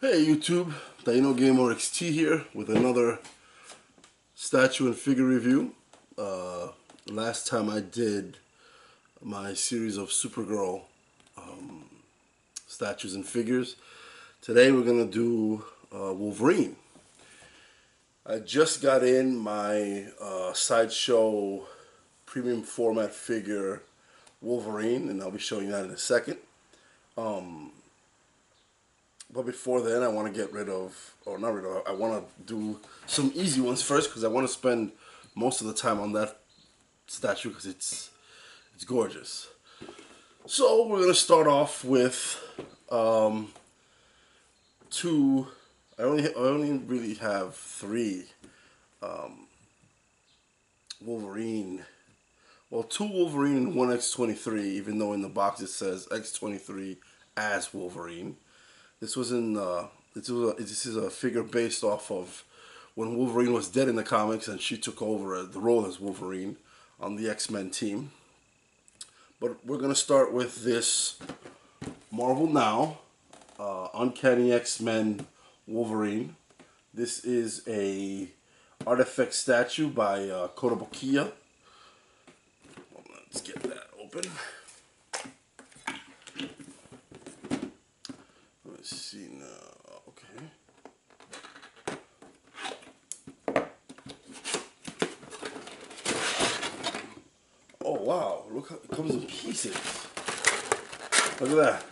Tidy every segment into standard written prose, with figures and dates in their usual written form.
Hey YouTube, Dino Gamer XT here with another statue and figure review. Last time I did my series of Supergirl statues and figures. Today we're gonna do Wolverine. I just got in my Sideshow premium format figure Wolverine, and I'll be showing that in a second. But before then, I want to get rid of, or not rid of, I want to do some easy ones first because I want to spend most of the time on that statue because it's gorgeous. So we're gonna start off with two. I only really have three Wolverine. Well, two Wolverine and one X23. Even though in the box it says X23 as Wolverine. This was in this is a figure based off of when Wolverine was dead in the comics and she took over the role as Wolverine on the X-Men team. But we're gonna start with this Marvel Now Uncanny X-Men Wolverine. This is a artifact statue by Kotobukiya. Let's get that open. Let's see now. Okay. Oh wow! Look how it comes in pieces. Look at that.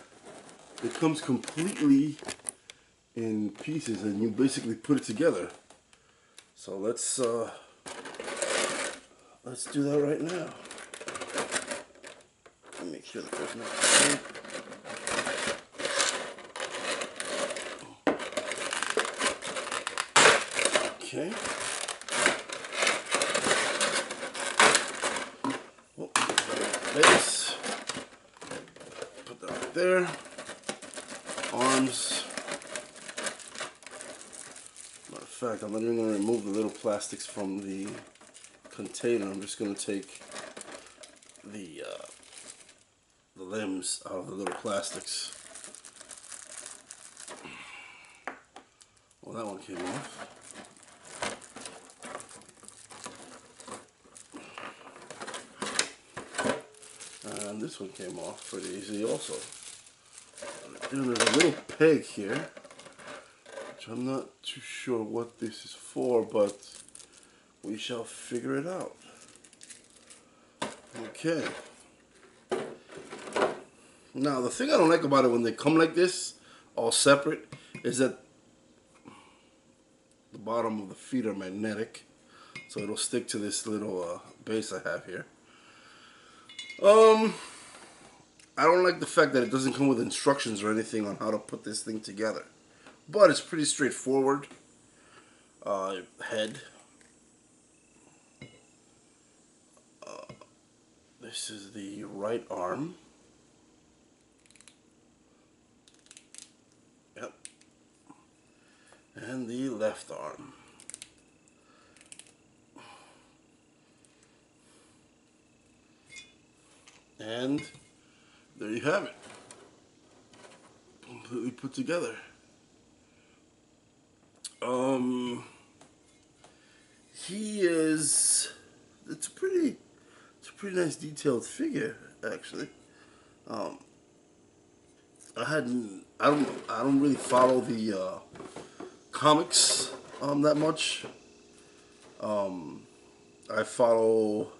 It comes completely in pieces, and you basically put it together. So let's do that right now. Let me make sure that there's no. Okay. Well, base. Put that right there. Arms. Matter of fact, I'm not even going to remove the little plastics from the container. I'm just going to take the limbs out of the little plastics. Well, that one came off. And this one came off pretty easy also. And there's a little peg here, which I'm not too sure what this is for, but we shall figure it out. Okay. Now, the thing I don't like about it when they come like this, all separate, is that the bottom of the feet are magnetic, so it'll stick to this little base I have here. I don't like the fact that it doesn't come with instructions or anything on how to put this thing together. But it's pretty straightforward. Head. This is the right arm. Yep. And the left arm. And there you have it. Completely put together. It's a pretty nice detailed figure, actually. I don't really follow the comics that much. I follow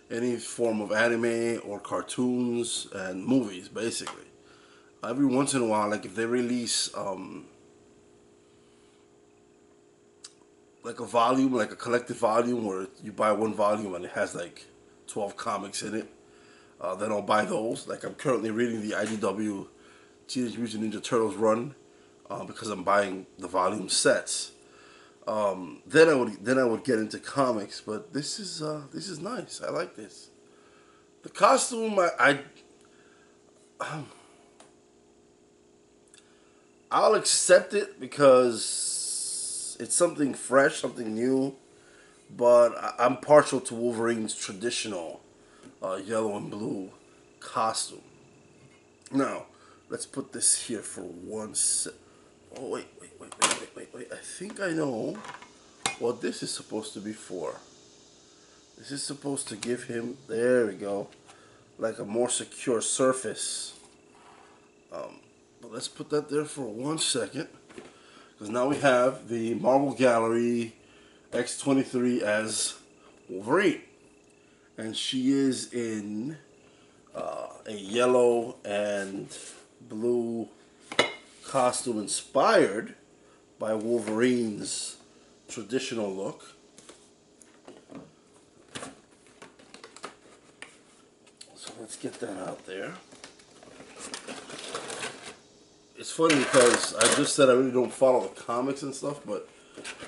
any form of anime or cartoons and movies, basically. Every once in a while, like if they release like a volume, like a collected volume where you buy one volume and it has like 12 comics in it, then I'll buy those. Like I'm currently reading the IDW Teenage Mutant Ninja Turtles run because I'm buying the volume sets. Then I would get into comics, but this is nice. I like this. The costume I'll accept it because it's something fresh, something new. But I'm partial to Wolverine's traditional yellow and blue costume. Now, let's put this here for one sec. Oh, wait. I think I know what this is supposed to be for. This is supposed to give him, there we go, like a more secure surface. But let's put that there for 1 second. Because now we have the Marvel Gallery X23 as Wolverine. And she is in a yellow and blue costume inspired by Wolverine's traditional look. So let's get that out there. It's funny because I just said I really don't follow the comics and stuff, but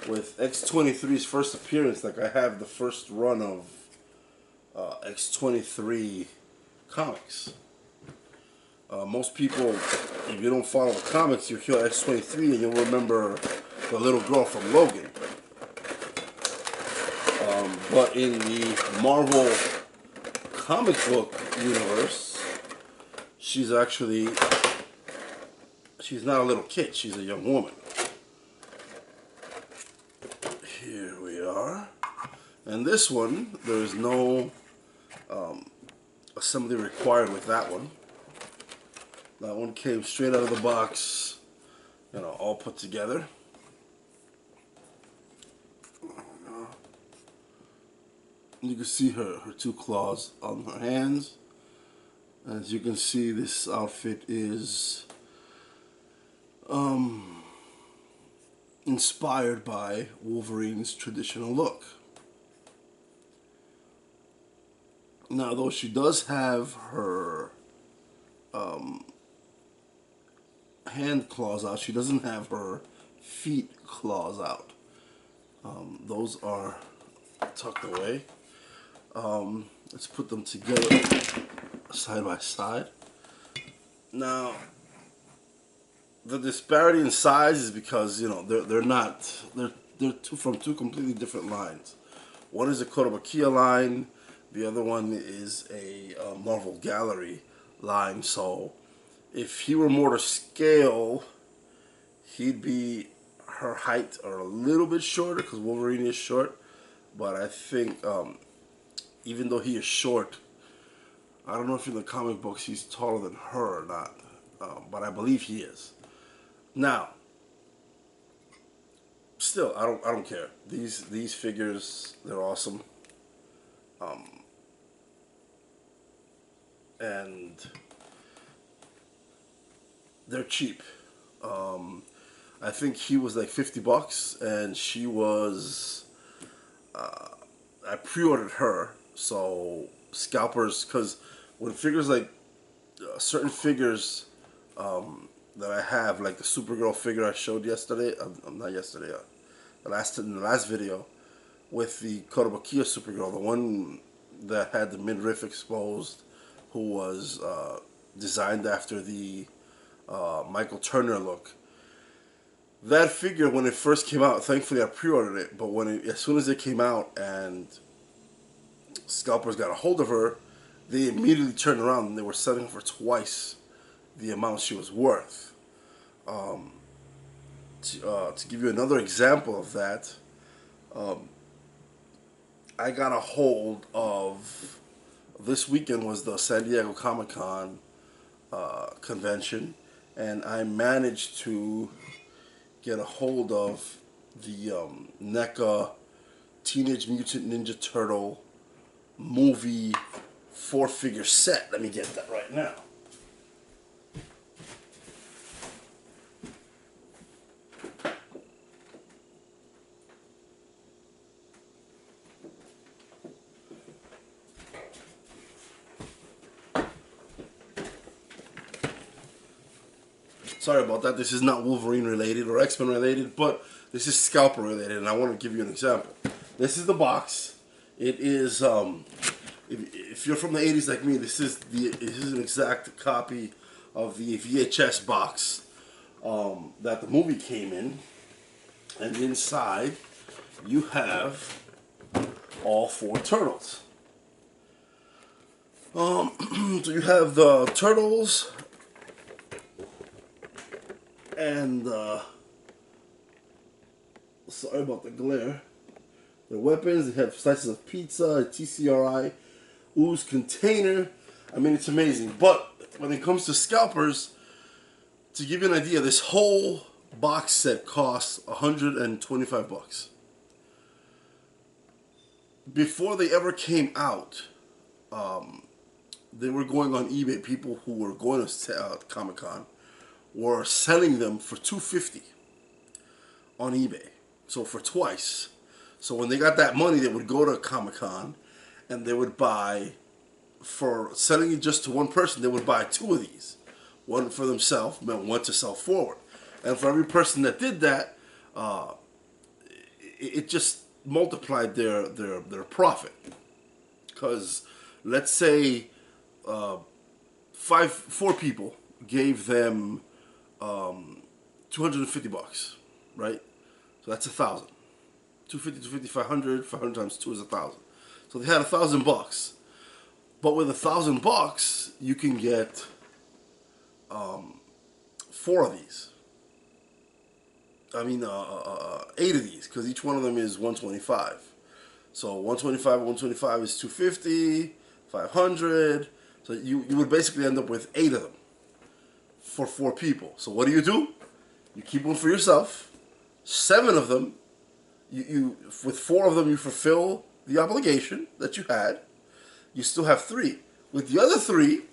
with X23's first appearance, like I have the first run of X23 comics. Most people, if you don't follow the comics, you hear X23 and you'll remember the little girl from Logan. But in the Marvel comic book universe, she's not a little kid, she's a young woman. Here we are. And this one, there is no assembly required with that one. That one came straight out of the box, you know, all put together. You can see her two claws on her hands. As you can see, this outfit is inspired by Wolverine's traditional look. Now, though she does have her hand claws out, she doesn't have her feet claws out. Those are tucked away. Let's put them together side by side. Now, the disparity in size is because, you know, they're from two completely different lines. One is a Kotobukiya line, the other one is a Marvel Gallery line. So if he were more to scale, he'd be her height or a little bit shorter because Wolverine is short. But I think even though he is short, I don't know if in the comic books he's taller than her or not, but I believe he is. Now, still, I don't care. These figures, they're awesome, and they're cheap. I think he was like $50, and she was. I pre-ordered her, so scalpers, because when figures like certain figures that I have, like the Supergirl figure I showed yesterday, not yesterday, in the last video, with the Kotobukiya Supergirl, the one that had the midriff exposed, who was designed after the Michael Turner look. That figure, when it first came out, thankfully I pre-ordered it, but as soon as it came out and scalpers got a hold of her, they immediately turned around and they were selling her for twice the amount she was worth. To give you another example of that, I got a hold of, this weekend was the San Diego Comic-Con convention, and I managed to get a hold of the NECA Teenage Mutant Ninja Turtle movie 4-figure set. Let me get that right now. Sorry about that. This is not Wolverine related or X-Men related, but this is scalper related, and I want to give you an example. This is the box. It is, if you're from the 80s like me, this is an exact copy of the VHS box that the movie came in, and inside you have all 4 turtles. So you have the turtles and Sorry about the glare. Their weapons, they have slices of pizza, a TCRI, ooze container. I mean, it's amazing. But when it comes to scalpers, to give you an idea, this whole box set costs $125. Before they ever came out, they were going on eBay. People who were going to Comic-Con were selling them for $250 on eBay. So for twice. So when they got that money, they would go to Comic-Con and they would buy, for selling it just to one person, they would buy 2 of these. One for themselves, one to sell forward. And for every person that did that, it just multiplied their profit. Because let's say 4 people gave them $250, right? So that's 1,000. 250, 250, 500. 500 times 2 is 1,000. So they had $1,000. But with $1,000, you can get 4 of these. I mean, 8 of these, because each one of them is 125. So 125 is 250, 500. So you would basically end up with 8 of them for 4 people. So what do? You keep one for yourself. 7 of them, with 4 of them, you fulfill the obligation that you had. You still have 3. With the other 3,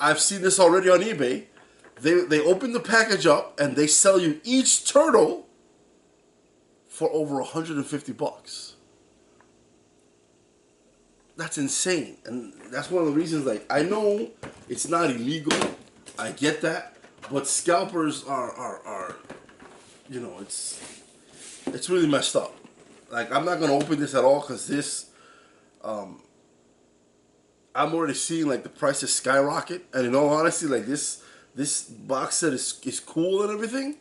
I've seen this already on eBay. They open the package up and they sell you each turtle for over $150. That's insane, and that's one of the reasons. Like, I know it's not illegal, I get that, but scalpers are you know, it's really messed up. Like, I'm not gonna open this at all because this, I'm already seeing like the prices skyrocket, and in all honesty, like this box set is cool and everything,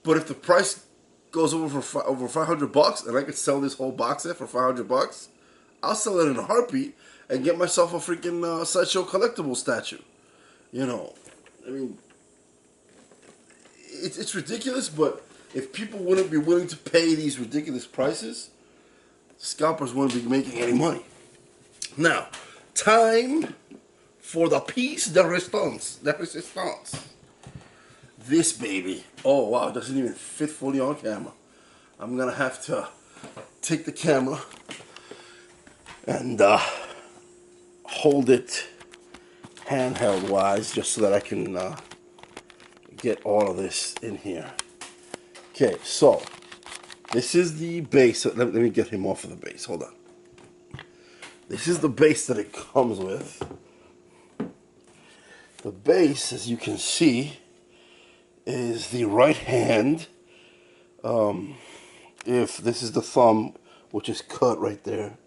but if the price goes over $500 and I could sell this whole box set for $500, I'll sell it in a heartbeat and get myself a freaking Sideshow Collectibles statue. You know, I mean, it's ridiculous, but if people wouldn't be willing to pay these ridiculous prices, scalpers wouldn't be making any money. Now, time for the piece de resistance. This baby. Oh, wow, it doesn't even fit fully on camera. I'm going to have to take the camera and hold it handheld wise just so that I can get all of this in here. Okay, so this is the base. Let me get him off of the base. Hold on. This is the base that it comes with. The base, as you can see, is the right hand. If this is the thumb, which is cut right there,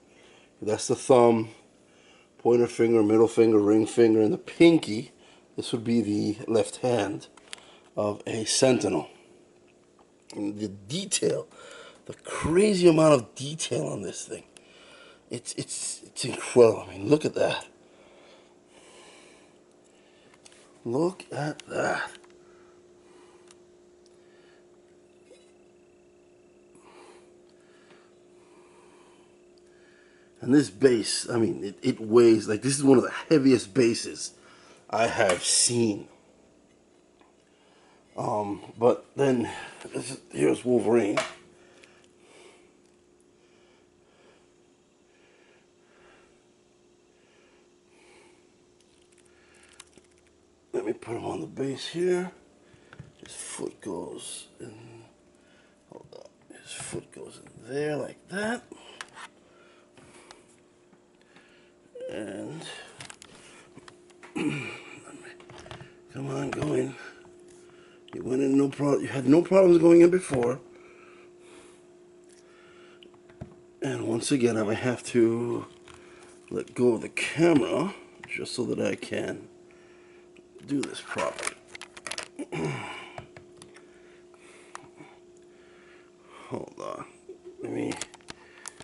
that's the thumb, pointer finger, middle finger, ring finger, and the pinky. This would be the left hand of a Sentinel. And the detail, the crazy amount of detail on this thing, it's incredible. I mean, look at that. Look at that. And this base, I mean, it weighs, like, this is one of the heaviest bases I have seen. But then, here's Wolverine. Let me put him on the base here. His foot goes in, hold up, his foot goes in there like that. And, come on, go in. You went in, no problem. You had no problems going in before. And once again, I might have to let go of the camera just so that I can do this properly. Hold on. Let me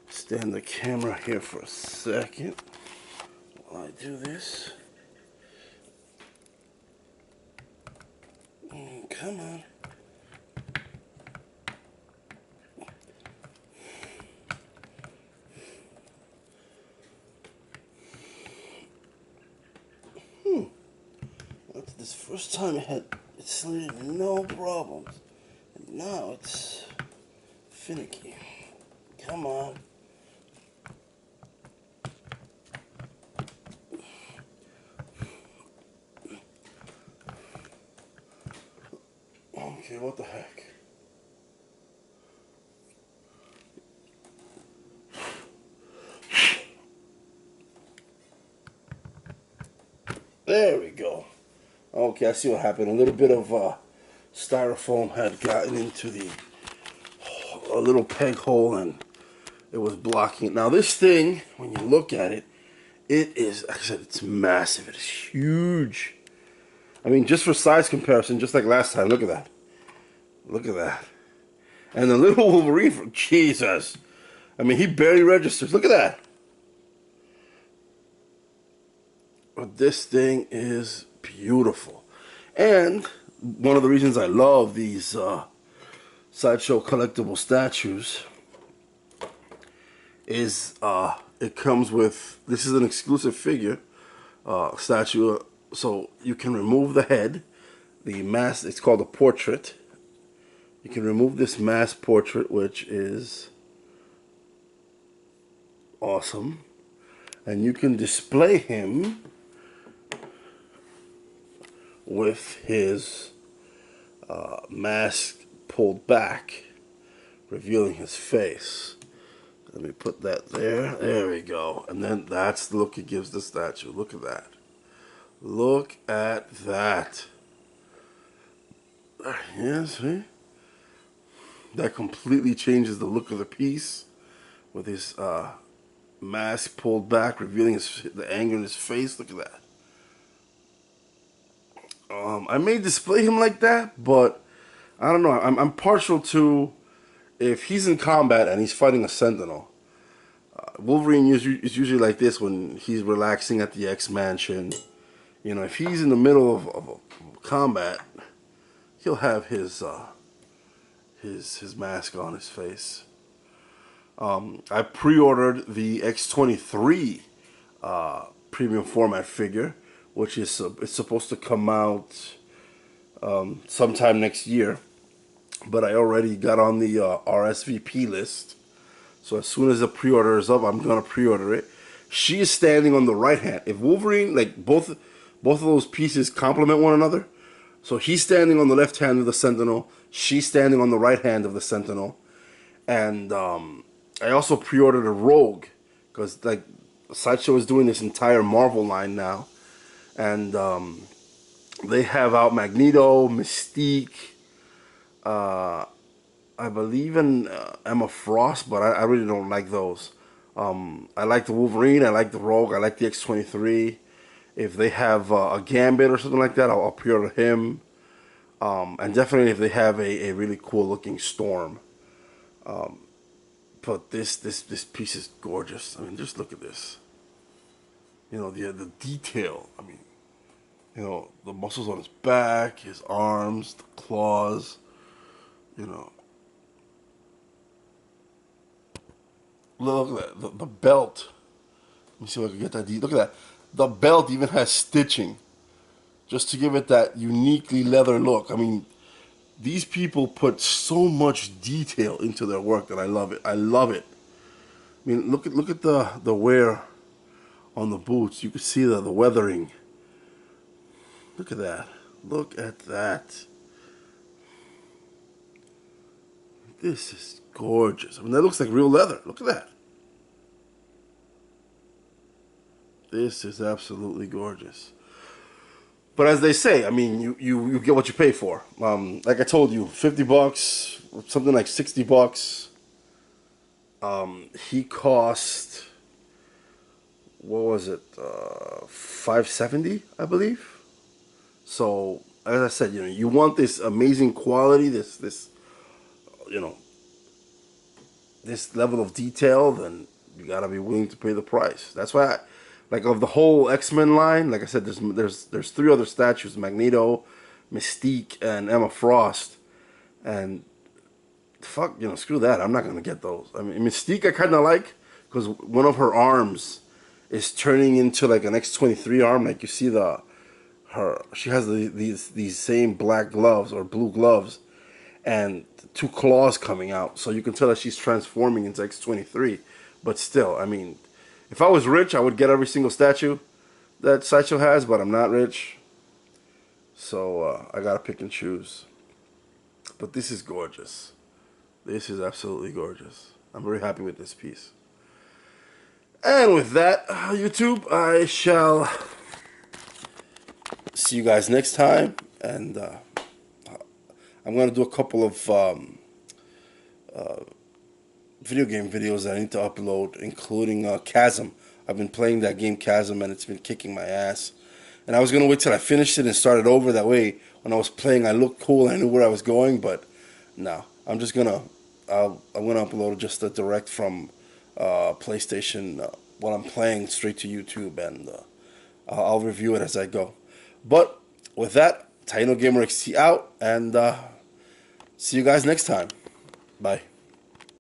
stand the camera here for a second while I do this. Come on. This first time it slid no problems. And now it's finicky. Come on. Okay, what the heck? There we go. Okay, I see what happened. A little bit of styrofoam had gotten into a little peg hole and it was blocking it. Now this thing, when you look at it, it is, like I said, it's massive. It is huge. I mean, just for size comparison, just like last time, look at that. Look at that. And the little Wolverine, Jesus. I mean, he barely registers. Look at that. But this thing is beautiful. And one of the reasons I love these Sideshow Collectible statues is it comes with, this is an exclusive figure statue, so you can remove the head, the mask, it's called a portrait. You can remove this mask portrait, which is awesome, and you can display him with his mask pulled back, revealing his face. Let me put that there. There we go. And then that's the look it gives the statue. Look at that. Look at that. Yeah, see? That completely changes the look of the piece with his mask pulled back, revealing the anger in his face. Look at that. I may display him like that, but I don't know. I'm partial to, if he's in combat and he's fighting a Sentinel. Wolverine is usually like this when he's relaxing at the X Mansion. You know, if he's in the middle of a combat, he'll have his mask on his face. I pre-ordered the X23 premium format figure, which is it's supposed to come out sometime next year, but I already got on the RSVP list. So as soon as the pre-order is up, I'm gonna pre-order it. She is standing on the right hand. If Wolverine, like both of those pieces complement one another, so he's standing on the left hand of the Sentinel, she's standing on the right hand of the Sentinel, and I also pre-ordered a Rogue because like Sideshow is doing this entire Marvel line now, and they have out Magneto, Mystique, I believe in Emma Frost, but I really don't like those. I like the Wolverine, I like the Rogue, I like the X23. If they have a Gambit or something like that, I'll pre-order him. And definitely if they have a really cool looking Storm. But this piece is gorgeous. I mean, just look at this. You know, the detail. I mean, you know, the muscles on his back, his arms, the claws. You know, look at that. The belt. Let me see if I can get that detail. Look at that. The belt even has stitching, just to give it that uniquely leather look. I mean, these people put so much detail into their work that I love it. I love it. I mean, look at the wear on the boots. You can see the weathering. Look at that. Look at that. This is gorgeous. I mean, that looks like real leather. Look at that. This is absolutely gorgeous. But as they say, I mean, you get what you pay for. Like I told you, $50, something like $60. He cost, what was it, $570, I believe. So as I said, you know, you want this amazing quality, this you know, this level of detail, then you gotta be willing to pay the price. That's why like of the whole X-Men line, like I said, there's 3 other statues: Magneto, Mystique, and Emma Frost. And fuck, you know, screw that. I'm not gonna get those. I mean, Mystique I kind of like because one of her arms is turning into like an X23 arm. Like you see she has these same black gloves or blue gloves, and two claws coming out. So you can tell that she's transforming into X23. But still, I mean, if I was rich, I would get every single statue that Sideshow has, but I'm not rich. So I gotta pick and choose. But this is gorgeous. This is absolutely gorgeous. I'm very happy with this piece. And with that, YouTube, I shall see you guys next time. And I'm going to do a couple of video game videos that I need to upload, including Chasm. I've been playing that game Chasm, and it's been kicking my ass. And I was going to wait till I finished it and started over. That way, when I was playing, I looked cool. I knew where I was going. But no, I'm just going to... I'm going to upload just a direct from PlayStation while I'm playing straight to YouTube, and I'll review it as I go. But with that, Taino Gamer XT out, and see you guys next time. Bye.